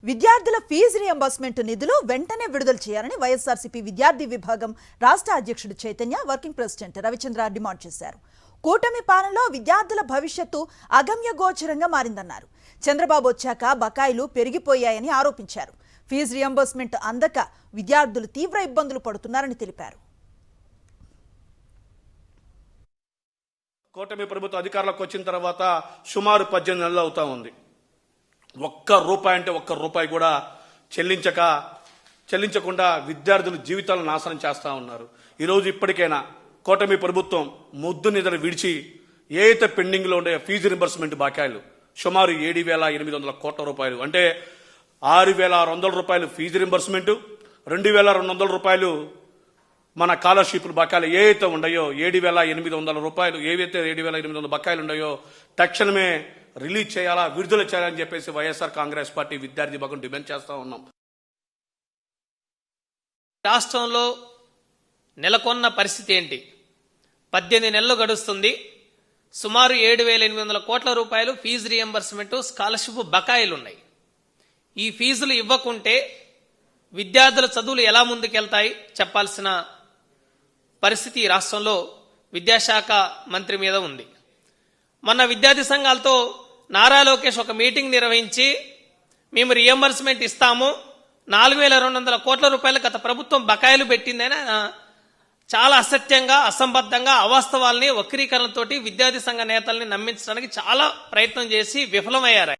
విద్యార్థుల fee reimbursement నిధులు వెంటనే విడుదల చేయాలని వైఎస్ఆర్సీపీ విద్యార్థి విభాగం రాష్ట్ర అధ్యక్షుడు Chaitanya working president Ravichandra demand చేశారు. కూటమి పాలనలో విద్యార్థుల భవిష్యత్తు అగమ్య గోచరంగా మారిందన్నారు. చంద్రబాబు వచ్చాక బకాయిలు పెరిగిపోయాయని ఆరోపించారు. ఫీజు రియంబర్స్మెంట్ అందక విద్యార్థులు తీవ్ర ఇబ్బందులు పడుతున్నారని తెలిపారు. కూటమి ప్రభుత్వం అధికారంలోకి వచ్చిన తర్వాత సుమారు 18 నెలలు అవుతా ఉంది. ఒక్క రూపాయి కూడా చెల్లించకుండా విద్యార్థుల జీవితాలను నాశనం చేస్తూ ఉన్నారు. ఈరోజు ఇప్పటికైనా కూటమి ప్రభుత్వం ముద్దు నిధులు విడిచి ఏ అయితే పెండింగ్లో ఉండే ఫీజు రింబర్స్మెంట్ బకాయిలు సుమారు 7,800 కోట్ల రూపాయలు, అంటే 6,600 రూపాయలు ఫీజు రింబర్స్మెంట్, 2,200 రూపాయలు మన స్కాలర్షిప్లు బకాయిలు ఏవైతే ఉన్నాయో 7,800 రూపాయలు, ఏవైతే 7,800 బకాయిలు ఉన్నాయో తక్షణమే రిలీజ్ చేయాలా, విడుదల చేయాలని చెప్పేసి వైఎస్ఆర్ కాంగ్రెస్ పార్టీ విద్యార్థి భాగం డిమాండ్ చేస్తా ఉన్నాం. రాష్ట్రంలో నెలకొన్న పరిస్థితి ఏంటి? 18 నెలలు గడుస్తుంది. సుమారు 7,800 కోట్ల రూపాయలు ఫీజు రియంబర్స్మెంట్, స్కాలర్షిప్ బకాయిలు ఉన్నాయి. ఈ ఫీజులు ఇవ్వకుంటే విద్యార్థుల చదువులు ఎలా ముందుకెళ్తాయి చెప్పాల్సిన పరిస్థితి రాష్ట్రంలో విద్యాశాఖ మంత్రి మీద ఉంది. మొన్న విద్యార్థి సంఘాలతో నారా లోకేష్ ఒక మీటింగ్ నిర్వహించి మేము రియంబర్స్మెంట్ ఇస్తాము, 4,200 కోట్ల రూపాయలు గత ప్రభుత్వం బకాయిలు పెట్టిందని చాలా అసత్యంగా, అసంబద్ధంగా, అవాస్తవాల్ని వక్రీకరణతోటి విద్యార్థి సంఘ నేతల్ని నమ్మించడానికి చాలా ప్రయత్నం చేసి విఫలమయ్యారు.